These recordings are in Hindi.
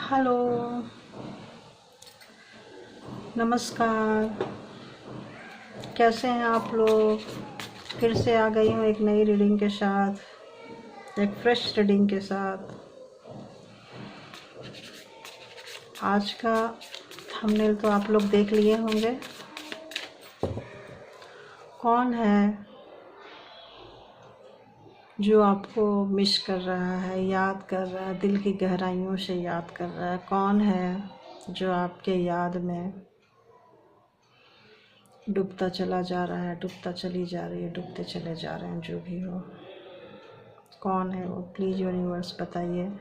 हेलो, नमस्कार। कैसे हैं आप लोग? फिर से आ गई हूँ एक नई रीडिंग के साथ, एक फ्रेश रीडिंग के साथ। आज का थंबनेल तो आप लोग देख लिए होंगे। कौन है जो आपको मिस कर रहा है, याद कर रहा है, दिल की गहराइयों से याद कर रहा है? कौन है जो आपके याद में डूबता चला जा रहा है, डूबता चली जा रही है, डूबते चले जा रहे हैं? जो भी हो, कौन है वो? प्लीज़ यूनिवर्स बताइए।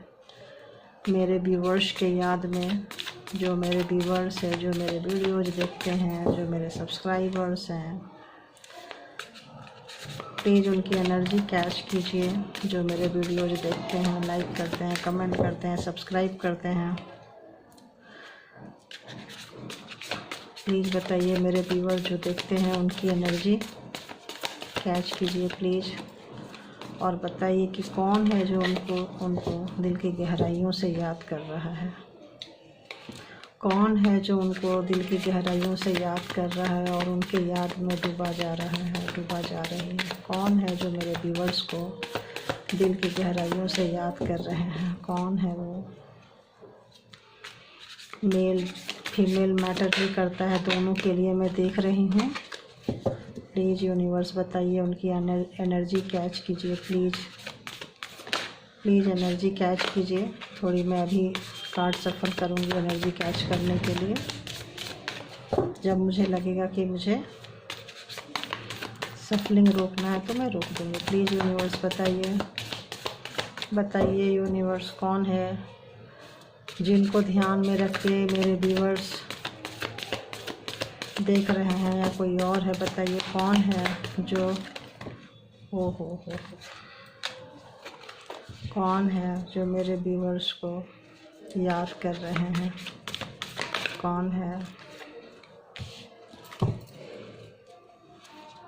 मेरे व्यूवर्स के याद में, जो मेरे व्यूवर्स हैं, जो मेरे वीडियोज देखते हैं, जो मेरे सब्सक्राइबर्स हैं, प्लीज़ उनकी एनर्जी कैच कीजिए। जो मेरे वीडियोज देखते हैं, लाइक करते हैं, कमेंट करते हैं, सब्सक्राइब करते हैं, प्लीज़ बताइए। मेरे व्यूवर जो देखते हैं उनकी एनर्जी कैच कीजिए प्लीज़, और बताइए कि कौन है जो उनको दिल की गहराइयों से याद कर रहा है। कौन है जो उनको दिल की गहराइयों से याद कर रहा है और उनके याद में डूबा जा रहा है, डूबा जा रही है? कौन है जो मेरे व्यूवर्स को दिल की गहराइयों से याद कर रहे हैं? कौन है वो? मेल फीमेल मैटर भी करता है, दोनों के लिए मैं देख रही हूँ। प्लीज़ यूनिवर्स बताइए, उनकी एनर्जी कैच कीजिए प्लीज़। प्लीज़ एनर्जी कैच कीजिए। थोड़ी मैं अभी कार्ड सफल करूँगी एनर्जी कैच करने के लिए। जब मुझे लगेगा कि मुझे सफलिंग रोकना है तो मैं रोक दूँगी। प्लीज़ यूनिवर्स बताइए, बताइए यूनिवर्स, कौन है जिनको ध्यान में रख के मेरे व्यूवर्स देख रहे हैं, या कोई और है? बताइए कौन है जो हो कौन है जो मेरे व्यूवर्स को याद कर रहे हैं? कौन है?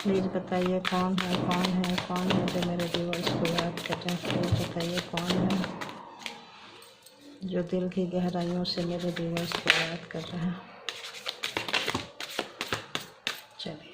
प्लीज़ बताइए कौन है, कौन है, कौन है जो मेरे व्यूवर्स को याद कर रहे हैं? प्लीज़ बताइए कौन है जो दिल की गहराइयों से मेरे व्यूवर्स को याद कर रहे हैं? चलिए,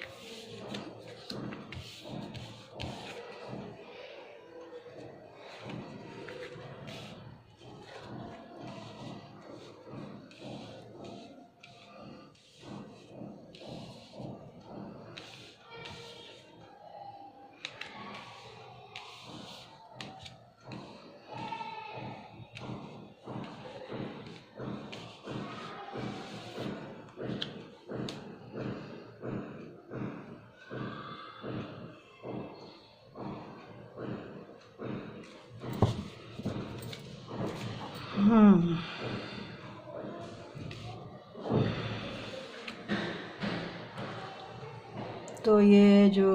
तो ये जो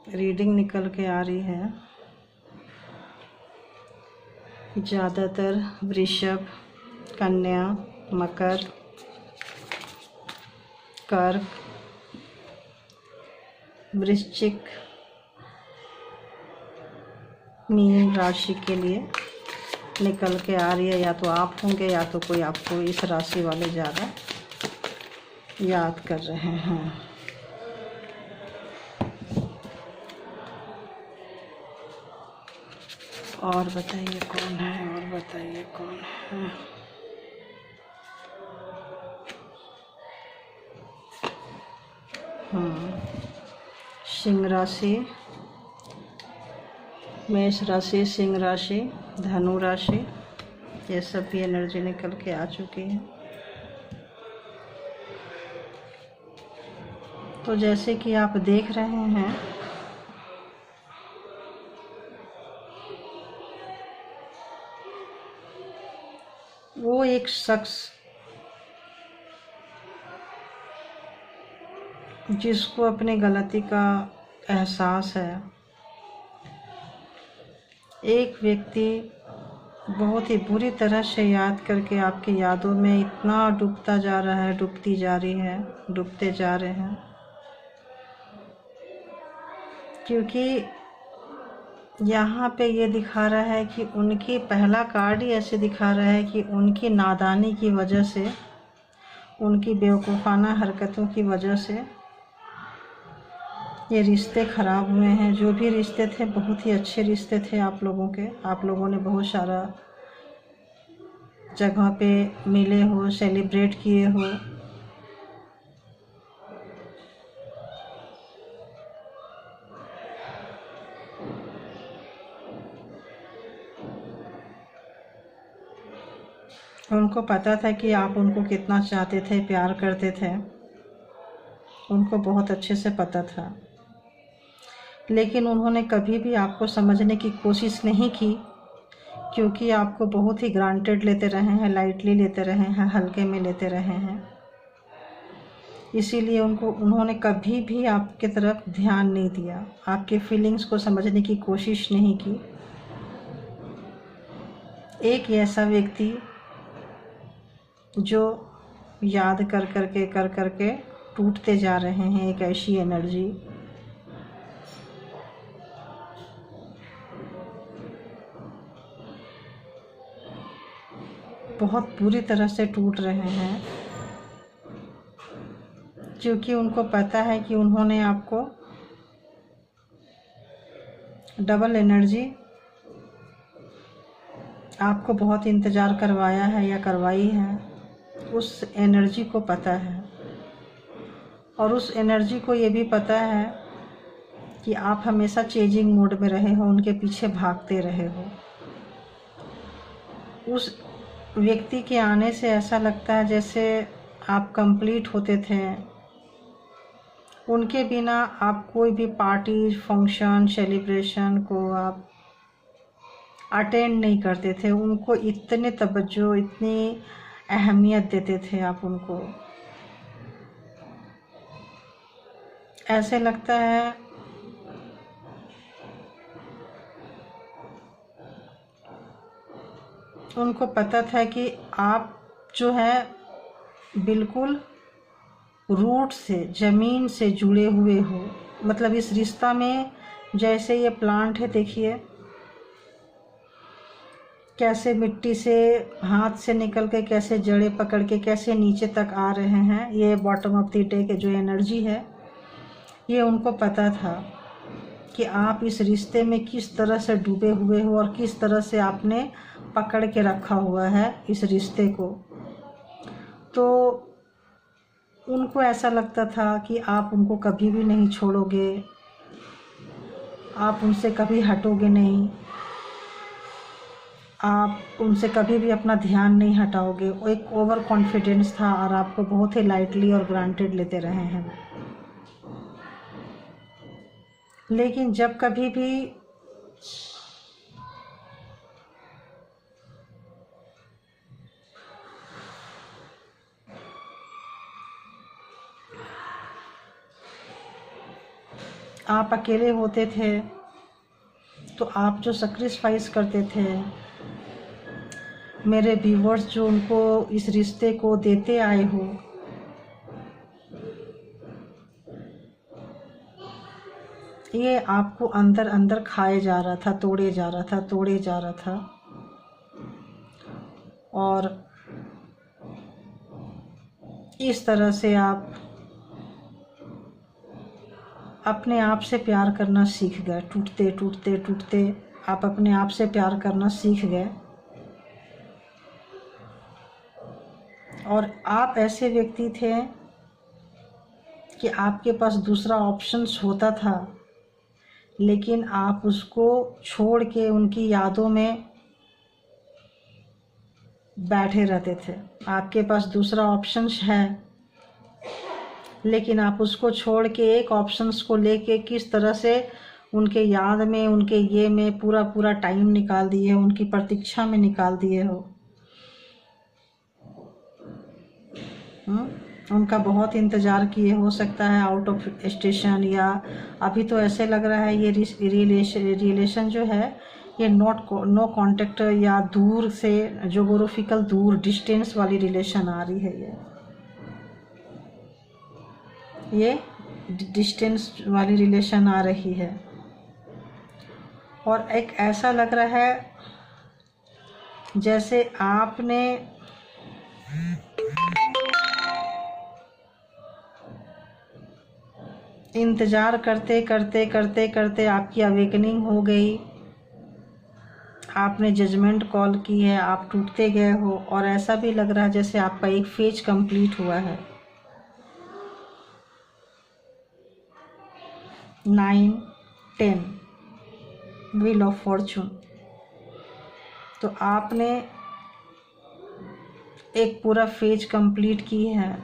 रीडिंग निकल के आ रही है, ज़्यादातर वृषभ, कन्या, मकर, कर्क, वृश्चिक, मीन राशि के लिए निकल के आ रही है। या तो आप होंगे या तो कोई आपको इस राशि वाले ज़्यादा याद कर रहे हैं। और बताइए कौन है, और बताइए कौन है? सिंह राशि, मेष राशि, सिंह राशि, धनु राशि, ये सब भी एनर्जी निकल के आ चुकी है। तो जैसे कि आप देख रहे हैं, वो एक शख्स जिसको अपने गलती का एहसास है, एक व्यक्ति बहुत ही बुरी तरह से याद करके आपकी यादों में इतना डूबता जा रहा है, डूबती जा रही है, डूबते जा रहे हैं, क्योंकि यहाँ पे ये दिखा रहा है कि उनकी पहला कार्ड ही ऐसे दिखा रहा है कि उनकी नादानी की वजह से, उनकी बेवकूफ़ाना हरकतों की वजह से ये रिश्ते ख़राब हुए हैं। जो भी रिश्ते थे बहुत ही अच्छे रिश्ते थे आप लोगों के। आप लोगों ने बहुत सारा जगह पे मिले हो, सेलिब्रेट किए हो। उनको पता था कि आप उनको कितना चाहते थे, प्यार करते थे, उनको बहुत अच्छे से पता था। लेकिन उन्होंने कभी भी आपको समझने की कोशिश नहीं की, क्योंकि आपको बहुत ही ग्रांटेड लेते रहे हैं, लाइटली लेते रहे हैं, हल्के में लेते रहे हैं। इसीलिए उन्होंने कभी भी आपके तरफ ध्यान नहीं दिया, आपके फीलिंग्स को समझने की कोशिश नहीं की। एक ऐसा व्यक्ति जो याद कर करके टूटते जा रहे हैं, एक ऐसी एनर्जी। बहुत बुरी तरह से टूट रहे हैं, क्योंकि उनको पता है कि उन्होंने आपको डबल एनर्जी, आपको बहुत इंतज़ार करवाया है या करवाई है। उस एनर्जी को पता है, और उस एनर्जी को ये भी पता है कि आप हमेशा चेजिंग मोड में रहे हो, उनके पीछे भागते रहे हो। उस व्यक्ति के आने से ऐसा लगता है जैसे आप कंप्लीट होते थे। उनके बिना आप कोई भी पार्टी, फंक्शन, सेलिब्रेशन को आप अटेंड नहीं करते थे। उनको इतने तवज्जो, इतनी अहमियत देते थे आप उनको। ऐसे लगता है उनको पता था कि आप जो है बिल्कुल रूट से, ज़मीन से जुड़े हुए हो। मतलब इस रिश्ता में जैसे ये प्लांट है, देखिए कैसे मिट्टी से, हाथ से निकल के कैसे जड़ें पकड़ के कैसे नीचे तक आ रहे हैं। ये बॉटम ऑफ द डेक जो एनर्जी है, ये उनको पता था कि आप इस रिश्ते में किस तरह से डूबे हुए हो और किस तरह से आपने पकड़ के रखा हुआ है इस रिश्ते को। तो उनको ऐसा लगता था कि आप उनको कभी भी नहीं छोड़ोगे, आप उनसे कभी हटोगे नहीं, आप उनसे कभी भी अपना ध्यान नहीं हटाओगे। वो एक ओवर कॉन्फिडेंस था और आपको बहुत ही लाइटली और ग्रांटेड लेते रहे हैं। लेकिन जब कभी भी आप अकेले होते थे तो आप जो सैक्रिफाइस करते थे, मेरे व्यूवर्स जो उनको इस रिश्ते को देते आए हो, ये आपको अंदर अंदर खाए जा रहा था, तोड़े जा रहा था। और इस तरह से आप अपने आप से प्यार करना सीख गए। टूटते आप अपने आप से प्यार करना सीख गए। और आप ऐसे व्यक्ति थे कि आपके पास दूसरा ऑप्शंस होता था, लेकिन आप उसको छोड़ के उनकी यादों में बैठे रहते थे। आपके पास दूसरा ऑप्शंस है, लेकिन आप उसको छोड़ के एक ऑप्शंस को लेके किस तरह से उनके याद में, उनके ये में पूरा टाइम निकाल दिए, उनकी प्रतीक्षा में निकाल दिए हो। उनका बहुत इंतज़ार किए, हो सकता है आउट ऑफ स्टेशन, या अभी तो ऐसे लग रहा है ये रिलेशन जो है ये नो कांटेक्ट या दूर से, जोग्राफिकल दूर, डिस्टेंस वाली रिलेशन आ रही है। ये डिस्टेंस वाली रिलेशन आ रही है। और एक ऐसा लग रहा है जैसे आपने इंतज़ार करते करते करते करते आपकी अवेकनिंग हो गई, आपने जजमेंट कॉल की है, आप टूटते गए हो, और ऐसा भी लग रहा है जैसे आपका एक फेज कंप्लीट हुआ है। 9, 10 व्हील ऑफ फॉर्चून। तो आपने एक पूरा फेज कंप्लीट की है,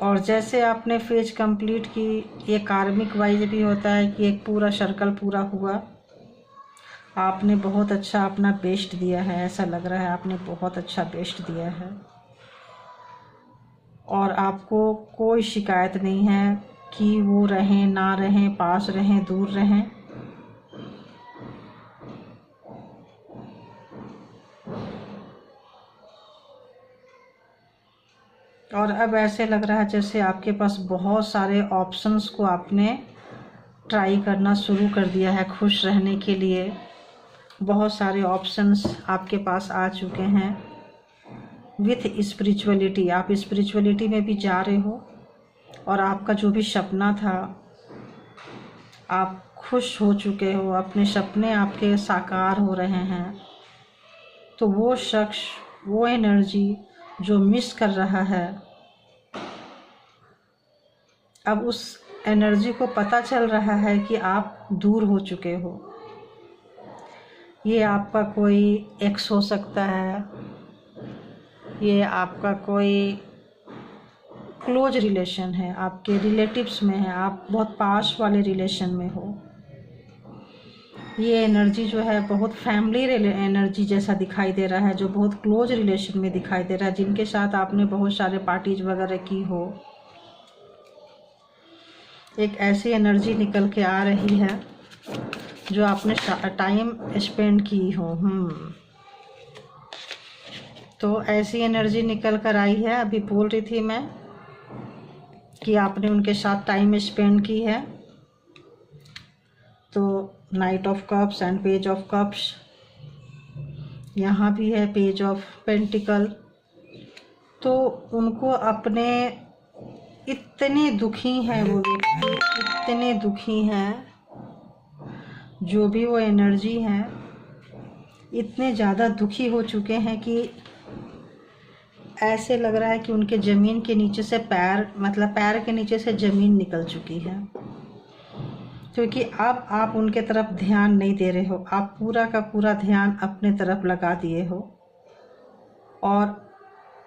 और जैसे आपने फेज कंप्लीट की, ये कार्मिक वाइज भी होता है कि एक पूरा सर्कल पूरा हुआ। आपने बहुत अच्छा अपना बेस्ट दिया है, ऐसा लग रहा है आपने बहुत अच्छा बेस्ट दिया है, और आपको कोई शिकायत नहीं है कि वो रहें ना रहें, पास रहें दूर रहें। और अब ऐसे लग रहा है जैसे आपके पास बहुत सारे ऑप्शंस को आपने ट्राई करना शुरू कर दिया है खुश रहने के लिए। बहुत सारे ऑप्शंस आपके पास आ चुके हैं। विथ स्पिरिचुअलिटी, आप स्पिरिचुअलिटी में भी जा रहे हो, और आपका जो भी सपना था, आप खुश हो चुके हो, अपने सपने आपके साकार हो रहे हैं। तो वो शख्स, वो एनर्जी जो मिस कर रहा है, अब उस एनर्जी को पता चल रहा है कि आप दूर हो चुके हो। ये आपका कोई एक्स हो सकता है, ये आपका कोई क्लोज रिलेशन है, आपके रिलेटिव्स में है, आप बहुत पास वाले रिलेशन में हो। ये एनर्जी जो है बहुत फैमिली एनर्जी जैसा दिखाई दे रहा है, जो बहुत क्लोज रिलेशन में दिखाई दे रहा है, जिनके साथ आपने बहुत सारे पार्टीज वगैरह की हो। एक ऐसी एनर्जी निकल के आ रही है जो आपने टाइम स्पेंड की हो। तो ऐसी एनर्जी निकल कर आई है। अभी बोल रही थी मैं कि आपने उनके साथ टाइम स्पेंड की है। तो night of cups and page of cups, यहाँ भी है पेज ऑफ पेंटिकल। तो उनको अपने, इतने दुखी हैं वो व्यक्ति, इतने दुखी हैं, जो भी वो एनर्जी है, इतने ज़्यादा दुखी हो चुके हैं कि ऐसे लग रहा है कि उनके ज़मीन के नीचे से पैर, मतलब पैर के नीचे से ज़मीन निकल चुकी है। क्योंकि अब आप उनके तरफ ध्यान नहीं दे रहे हो, आप पूरा का पूरा ध्यान अपने तरफ लगा दिए हो। और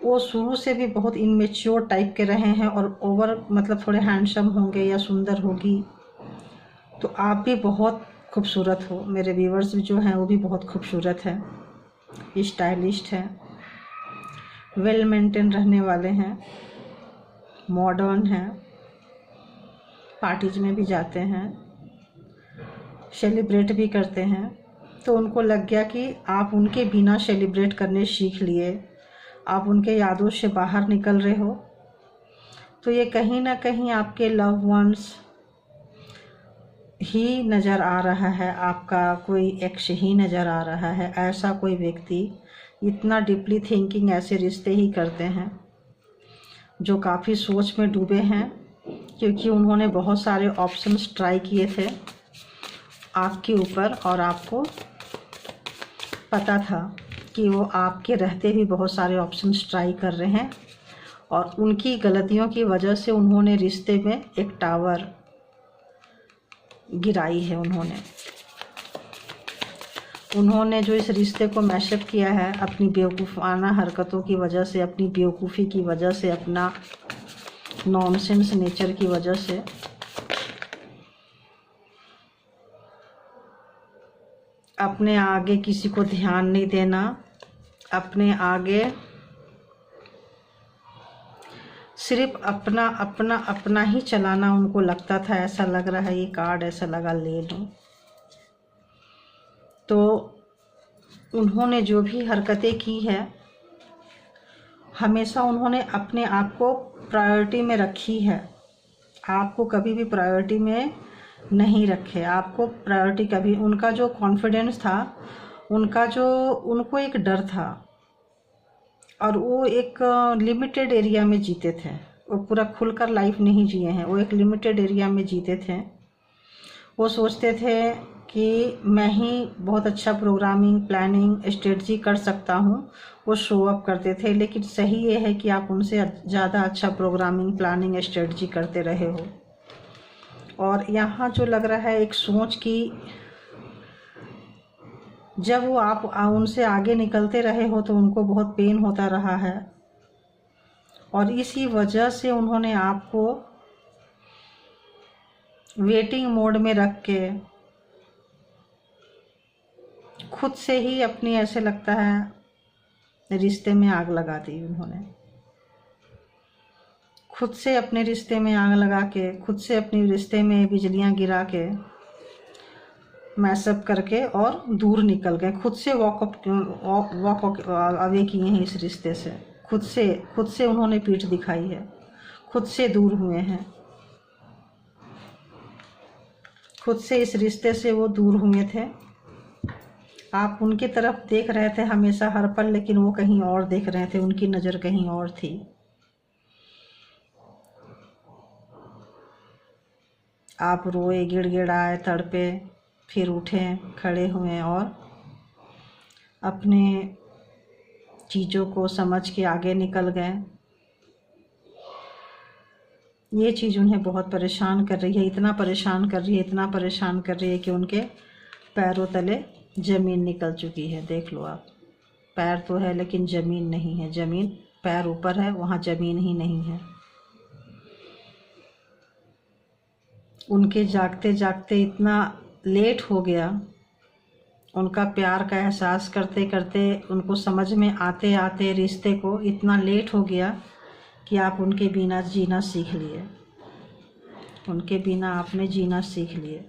वो शुरू से भी बहुत इनमेच्योर टाइप के रहे हैं, और ओवर मतलब थोड़े हैंडसम होंगे या सुंदर होगी। तो आप भी बहुत खूबसूरत हो, मेरे व्यूवर्स भी जो हैं वो भी बहुत खूबसूरत हैं, स्टाइलिस्ट हैं, वेल मेंटेन रहने वाले हैं, मॉडर्न हैं, पार्टीज में भी जाते हैं, सेलिब्रेट भी करते हैं। तो उनको लग गया कि आप उनके बिना सेलिब्रेट करने सीख लिए, आप उनके यादों से बाहर निकल रहे हो। तो ये कहीं ना कहीं आपके लव वंस ही नज़र आ रहा है, आपका कोई एक्स ही नज़र आ रहा है। ऐसा कोई व्यक्ति, इतना डीपली थिंकिंग ऐसे रिश्ते ही करते हैं, जो काफ़ी सोच में डूबे हैं, क्योंकि उन्होंने बहुत सारे ऑप्शंस ट्राई किए थे आपके ऊपर, और आपको पता था कि वो आपके रहते भी बहुत सारे ऑप्शंस ट्राई कर रहे हैं, और उनकी गलतियों की वजह से उन्होंने रिश्ते में एक टावर गिराई है। उन्होंने जो इस रिश्ते को मैशअप किया है अपनी बेवकूफ़ाना हरकतों की वजह से, अपनी बेवकूफ़ी की वजह से, अपना नॉनसेंस नेचर की वजह से, अपने आगे किसी को ध्यान नहीं देना, अपने आगे सिर्फ अपना अपना अपना ही चलाना उनको लगता था। ऐसा लग रहा है, ये कार्ड ऐसा लगा ले लूं। तो उन्होंने जो भी हरकतें की है, हमेशा उन्होंने अपने आप को प्रायोरिटी में रखी है। आपको कभी भी प्रायोरिटी में नहीं रखे, आपको प्रायोरिटी कभी, उनका जो कॉन्फिडेंस था, उनको एक डर था, और वो एक लिमिटेड एरिया में जीते थे, वो पूरा खुलकर लाइफ नहीं जिए हैं, वो एक लिमिटेड एरिया में जीते थे। वो सोचते थे कि मैं ही बहुत अच्छा प्रोग्रामिंग, प्लानिंग, स्ट्रेटजी कर सकता हूँ, वो शो अप करते थे। लेकिन सही ये है कि आप उनसे ज़्यादा अच्छा प्रोग्रामिंग, प्लानिंग, स्ट्रेटजी करते रहे हो। और यहाँ जो लग रहा है एक सोच की, जब वो आप उनसे आगे निकलते रहे हो तो उनको बहुत पेन होता रहा है, और इसी वजह से उन्होंने आपको वेटिंग मोड में रख के खुद से ही अपनी, ऐसे लगता है, रिश्ते में आग लगा दी उन्होंने। खुद से अपने रिश्ते में आग लगा के, खुद से अपने रिश्ते में बिजलियां गिरा के, मैसअप करके और दूर निकल गए। खुद से वॉक अवे किए हैं इस रिश्ते से। खुद से उन्होंने पीठ दिखाई है, खुद से दूर हुए हैं, खुद से इस रिश्ते से वो दूर हुए थे। आप उनकी तरफ देख रहे थे हमेशा, हर पल, लेकिन वो कहीं और देख रहे थे, उनकी नज़र कहीं और थी। आप रोए, गिड़गिड़ाए, तड़पे, फिर उठे, खड़े हुए और अपने चीज़ों को समझ के आगे निकल गए। ये चीज़ उन्हें बहुत परेशान कर रही है, इतना परेशान कर रही है, इतना परेशान कर रही है कि उनके पैरों तले ज़मीन निकल चुकी है। देख लो आप, पैर तो है लेकिन ज़मीन नहीं है। ज़मीन, पैर ऊपर है, वहाँ ज़मीन ही नहीं है। उनके जागते जागते इतना लेट हो गया, उनका प्यार का एहसास करते करते, उनको समझ में आते आते रिश्ते को इतना लेट हो गया कि आप उनके बिना जीना सीख लिए। उनके बिना आपने जीना सीख लिए।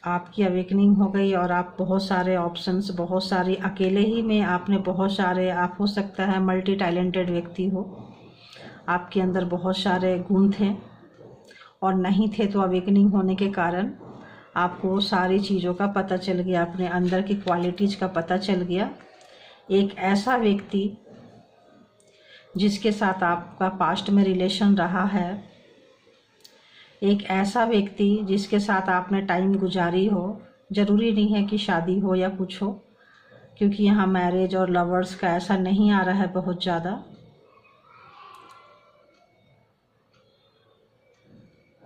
आपकी अवेकनिंग हो गई और आप बहुत सारे ऑप्शंस, बहुत सारी, अकेले ही में आपने बहुत सारे, आप हो सकता है मल्टी टैलेंटेड व्यक्ति हो, आपके अंदर बहुत सारे गुण थे और नहीं थे, तो अवेकनिंग होने के कारण आपको सारी चीज़ों का पता चल गया, अपने अंदर की क्वालिटीज़ का पता चल गया। एक ऐसा व्यक्ति जिसके साथ आपका पास्ट में रिलेशन रहा है, एक ऐसा व्यक्ति जिसके साथ आपने टाइम गुजारी हो, ज़रूरी नहीं है कि शादी हो या कुछ हो, क्योंकि यहाँ मैरिज और लवर्स का ऐसा नहीं आ रहा है बहुत ज़्यादा।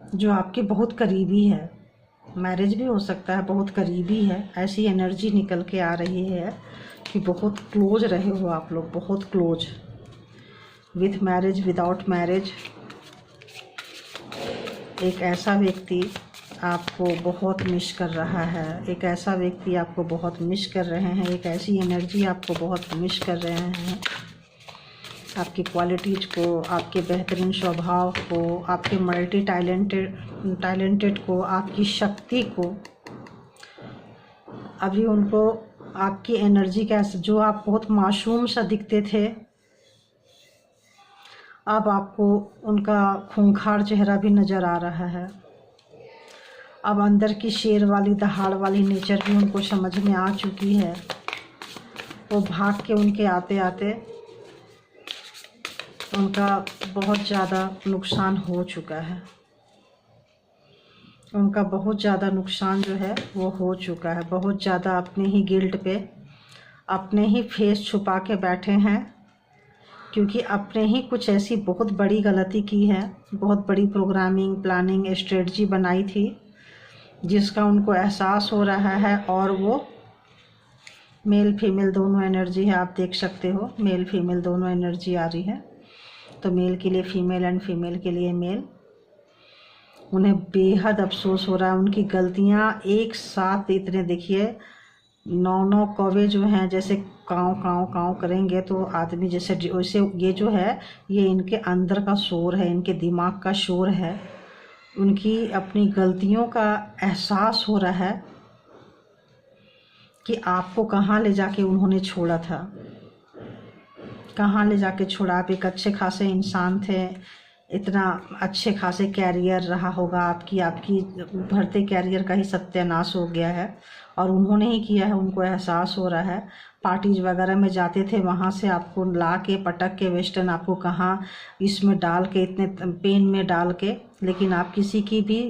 जो आपके बहुत करीबी है, मैरिज भी हो सकता है, बहुत करीबी है, ऐसी एनर्जी निकल के आ रही है कि बहुत क्लोज रहे हो आप लोग, बहुत close, with marriage, without marriage. एक ऐसा व्यक्ति आपको बहुत मिस कर रहा है, एक ऐसा व्यक्ति आपको बहुत मिस कर रहे हैं, एक ऐसी एनर्जी आपको बहुत मिस कर रहे हैं। आपकी क्वालिटीज़ को, आपके बेहतरीन स्वभाव को, आपके मल्टी टैलेंटेड को, आपकी शक्ति को। अभी उनको आपकी एनर्जी का, जो आप बहुत मासूम सा दिखते थे, अब आपको उनका खूंखार चेहरा भी नज़र आ रहा है। अब अंदर की शेर वाली, दहाड़ वाली नेचर भी उनको समझ में आ चुकी है। वो भाग के उनके आते आते उनका बहुत ज़्यादा नुकसान हो चुका है। उनका बहुत ज़्यादा नुकसान जो है वो हो चुका है। बहुत ज़्यादा अपने ही गिल्ट पे, अपने ही फेस छुपा के बैठे हैं, क्योंकि अपने ही कुछ ऐसी बहुत बड़ी गलती की है, बहुत बड़ी प्रोग्रामिंग, प्लानिंग, स्ट्रेटजी बनाई थी जिसका उनको एहसास हो रहा है। और वो मेल फीमेल दोनों एनर्जी है, आप देख सकते हो, मेल फीमेल दोनों एनर्जी आ रही है। तो मेल के लिए फीमेल एंड फीमेल के लिए मेल। उन्हें बेहद अफसोस हो रहा है, उनकी गलतियां एक साथ इतने, देखिए 9 कौवे जो हैं, जैसे काँव काँव काँव करेंगे तो आदमी जैसे, वैसे ये जो है, ये इनके अंदर का शोर है, इनके दिमाग का शोर है। उनकी अपनी गलतियों का एहसास हो रहा है कि आपको कहाँ ले जाके उन्होंने छोड़ा था, कहाँ ले जाके छोड़ा। आप एक अच्छे खासे इंसान थे, इतना अच्छे खासे कैरियर रहा होगा, आपकी उभरते कैरियर का ही सत्यानाश हो गया है और उन्होंने ही किया है, उनको एहसास हो रहा है। पार्टीज वगैरह में जाते थे, वहाँ से आपको ला के पटक के वेस्टर्न आपको कहाँ इसमें डाल के, इतने पेन में डाल के, लेकिन आप किसी की भी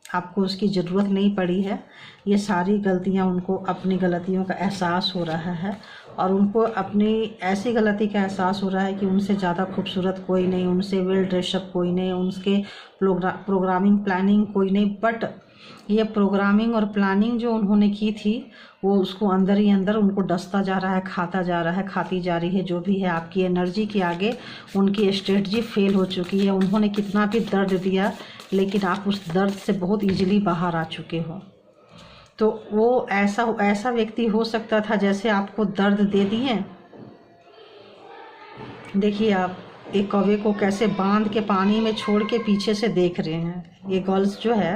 आपको उसकी ज़रूरत नहीं पड़ी है। ये सारी गलतियाँ, उनको अपनी गलतियों का एहसास हो रहा है और उनको अपनी ऐसी गलती का एहसास हो रहा है कि उनसे ज़्यादा खूबसूरत कोई नहीं, उनसे वेल ड्रेसअप कोई नहीं, उनके प्रोग्रामिंग प्लानिंग कोई नहीं। बट ये प्रोग्रामिंग और प्लानिंग जो उन्होंने की थी वो उसको अंदर ही अंदर उनको डसता जा रहा है, खाता जा रहा है, खाती जा रही है। जो भी है आपकी एनर्जी के आगे उनकी स्ट्रेटजी फेल हो चुकी है। उन्होंने कितना भी दर्द दिया लेकिन आप उस दर्द से बहुत इजीली बाहर आ चुके हो। तो वो ऐसा व्यक्ति हो सकता था जैसे आपको दर्द दे दिए। देखिए आप एक कौवे को कैसे बांध के पानी में छोड़ के पीछे से देख रहे हैं। ये गर्ल्स जो है,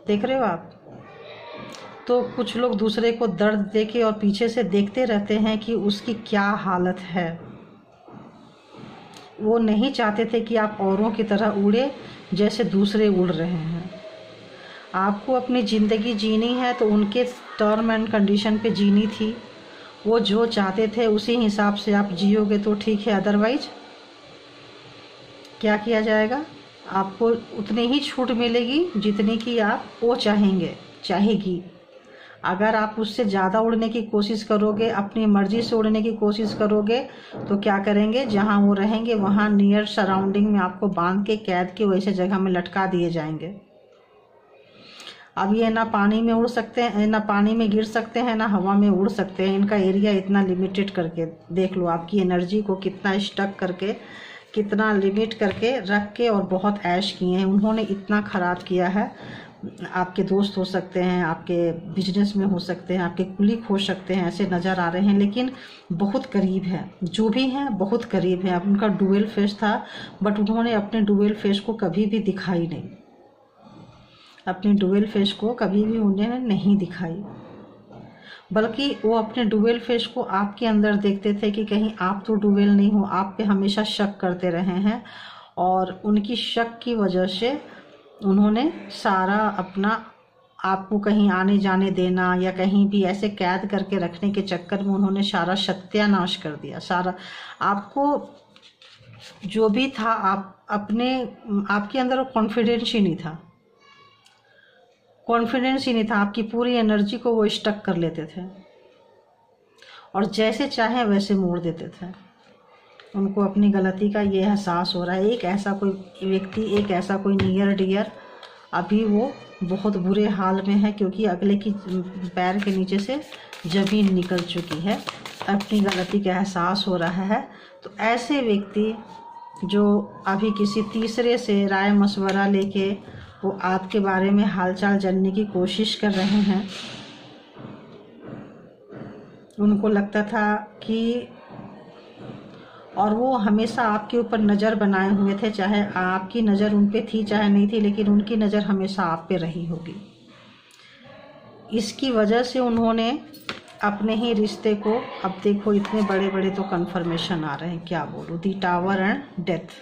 देख रहे हो आप। तो कुछ लोग दूसरे को दर्द देके और पीछे से देखते रहते हैं कि उसकी क्या हालत है। वो नहीं चाहते थे कि आप औरों की तरह उड़े जैसे दूसरे उड़ रहे हैं। आपको अपनी ज़िंदगी जीनी है तो उनके टर्म एंड कंडीशन पे जीनी थी। वो जो चाहते थे उसी हिसाब से आप जियोगे तो ठीक है, अदरवाइज क्या किया जाएगा? आपको उतनी ही छूट मिलेगी जितनी कि आप वो चाहेगी। अगर आप उससे ज़्यादा उड़ने की कोशिश करोगे, अपनी मर्ज़ी से उड़ने की कोशिश करोगे, तो क्या करेंगे? जहाँ वो रहेंगे वहाँ नियर सराउंडिंग में आपको बांध के कैद के वैसे जगह में लटका दिए जाएंगे। अब ये ना पानी में उड़ सकते हैं, ना पानी में गिर सकते हैं, ना हवा में उड़ सकते हैं। इनका एरिया इतना लिमिटेड करके देख लो, आपकी एनर्जी को कितना स्टक करके, कितना लिमिट करके रख के और बहुत ऐश किए हैं उन्होंने। इतना ख़राब किया है। आपके दोस्त हो सकते हैं, आपके बिजनेस में हो सकते हैं, आपके कुलीग हो सकते हैं, ऐसे नज़र आ रहे हैं, लेकिन बहुत करीब है। जो भी हैं बहुत करीब है। अब उनका डुअल फेस था बट उन्होंने अपने डुअल फेस को कभी भी दिखाई नहीं। अपने डुअल फेस को कभी भी उन्होंने नहीं दिखाई, बल्कि वो अपने डुअल फेस को आपके अंदर देखते थे कि कहीं आप तो डुअल नहीं हो। आप पे हमेशा शक करते रहे हैं और उनकी शक की वजह से उन्होंने सारा अपना आपको कहीं आने जाने देना या कहीं भी ऐसे कैद करके रखने के चक्कर में उन्होंने सारा सत्यानाश कर दिया। सारा आपको जो भी था, आपके अंदर वो कॉन्फिडेंस ही नहीं था। कॉन्फिडेंस ही नहीं था। आपकी पूरी एनर्जी को वो स्टक कर लेते थे और जैसे चाहे वैसे मोड़ देते थे। उनको अपनी गलती का ये एहसास हो रहा है। एक ऐसा कोई व्यक्ति, एक ऐसा कोई नियर डियर, अभी वो बहुत बुरे हाल में है क्योंकि अगले की पैर के नीचे से ज़मीन निकल चुकी है। अपनी गलती का एहसास हो रहा है। तो ऐसे व्यक्ति जो अभी किसी तीसरे से राय मशवरा लेके वो आपके बारे में हालचाल जानने की कोशिश कर रहे हैं, उनको लगता था कि, और वो हमेशा आपके ऊपर नज़र बनाए हुए थे, चाहे आपकी नज़र उन पे थी चाहे नहीं थी, लेकिन उनकी नज़र हमेशा आप पे रही होगी। इसकी वजह से उन्होंने अपने ही रिश्ते को, अब देखो इतने बड़े बड़े तो कन्फर्मेशन आ रहे हैं, क्या बोलूँ, दी टावर एंड डेथ।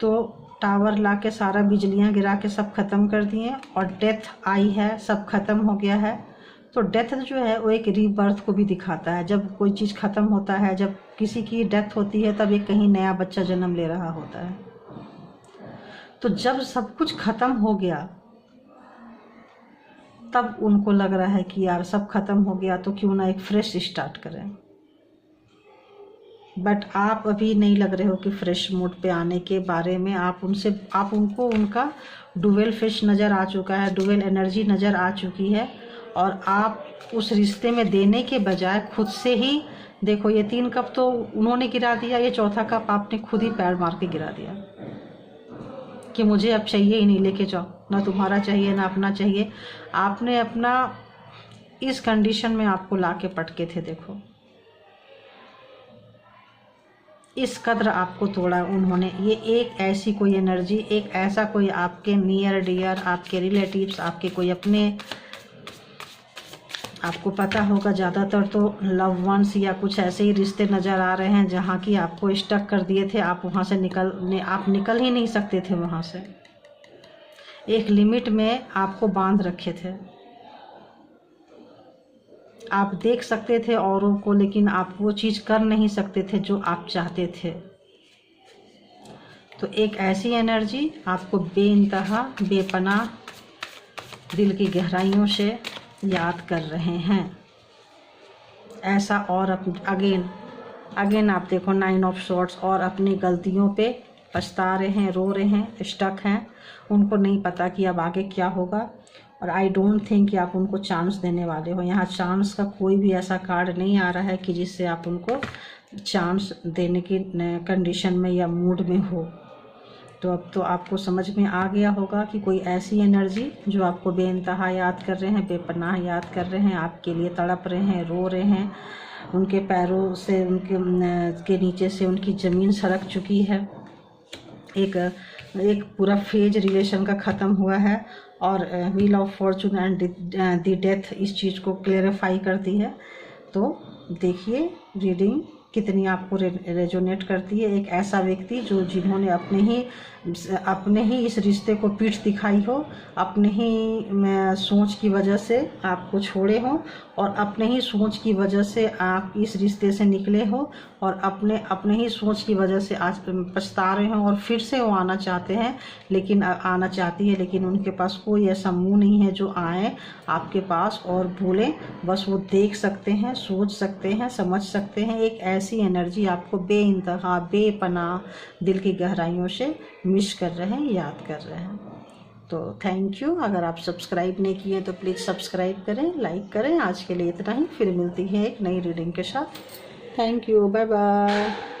तो टावर ला के सारा बिजलियाँ गिरा के सब ख़त्म कर दिए और डेथ आई है, सब ख़त्म हो गया है। तो डेथ जो है वो एक रीबर्थ को भी दिखाता है। जब कोई चीज़ ख़त्म होता है, जब किसी की डेथ होती है, तब एक कहीं नया बच्चा जन्म ले रहा होता है। तो जब सब कुछ ख़त्म हो गया तब उनको लग रहा है कि यार सब ख़त्म हो गया तो क्यों ना एक फ्रेश स्टार्ट करें। बट आप अभी नहीं लग रहे हो कि फ्रेश मूड पे आने के बारे में। आप उनको उनका डुअल फेस नज़र आ चुका है, डुअल एनर्जी नज़र आ चुकी है और आप उस रिश्ते में देने के बजाय खुद से ही, देखो ये 3 कप तो उन्होंने गिरा दिया, ये चौथा कप आपने खुद ही पैर मार के गिरा दिया कि मुझे अब चाहिए ही नहीं, लेके जाओ, ना तुम्हारा चाहिए ना अपना चाहिए। आपने अपना इस कंडीशन में आपको लाके पटके थे। देखो इस कदर आपको तोड़ा उन्होंने। ये एक ऐसी कोई एनर्जी, एक ऐसा कोई आपके नियर डियर, आपके रिलेटिव्स, आपके कोई अपने आपको पता होगा ज़्यादातर तो लव वंस या कुछ ऐसे ही रिश्ते नज़र आ रहे हैं जहाँ की आपको स्टक कर दिए थे, आप वहाँ से आप निकल ही नहीं सकते थे वहाँ से, एक लिमिट में आपको बांध रखे थे। आप देख सकते थे औरों को, लेकिन आप वो चीज़ कर नहीं सकते थे जो आप चाहते थे। तो एक ऐसी एनर्जी आपको बेइंतहा बेपनाह दिल की गहराइयों से याद कर रहे हैं। ऐसा और अगेन आप देखो 9 ऑफ सॉर्ड्स, और अपनी गलतियों पे पछता रहे हैं, रो रहे हैं, स्टक हैं, उनको नहीं पता कि अब आगे क्या होगा। और आई डोंट थिंक कि आप उनको चांस देने वाले हो। यहाँ चांस का कोई भी ऐसा कार्ड नहीं आ रहा है कि जिससे आप उनको चांस देने की कंडीशन में या मूड में हो। तो अब तो आपको समझ में आ गया होगा कि कोई ऐसी एनर्जी जो आपको बेइंतहा याद कर रहे हैं, बेपनाह याद कर रहे हैं, आपके लिए तड़प रहे हैं, रो रहे हैं, उनके पैरों से के नीचे से उनकी ज़मीन सरक चुकी है। एक पूरा फेज रिलेशन का ख़त्म हुआ है, और wheel of Fortune and the death इस चीज़ को क्लेरिफाई करती है। तो देखिए रीडिंग कितनी आपको रेजोनेट करती है। एक ऐसा व्यक्ति जिन्होंने अपने ही इस रिश्ते को पीठ दिखाई हो, अपने ही सोच की वजह से आपको छोड़े हो, और अपने ही सोच की वजह से आप इस रिश्ते से निकले हो, और अपने ही सोच की वजह से आज पछता रहे हो, और फिर से वो आना चाहते हैं, आना चाहती है, लेकिन उनके पास कोई ऐसा मुंह नहीं है जो आए आपके पास और बोले। बस वो देख सकते हैं, सोच सकते हैं, समझ सकते हैं। एक ऐसी एनर्जी आपको बेइंतहा बेपनाह दिल की गहराइयों से मिस कर रहे हैं, याद कर रहे हैं। तो थैंक यू। अगर आप सब्सक्राइब नहीं किए तो प्लीज़ सब्सक्राइब करें, लाइक करें। आज के लिए इतना ही, फिर मिलती है एक नई रीडिंग के साथ। Thank you, bye bye.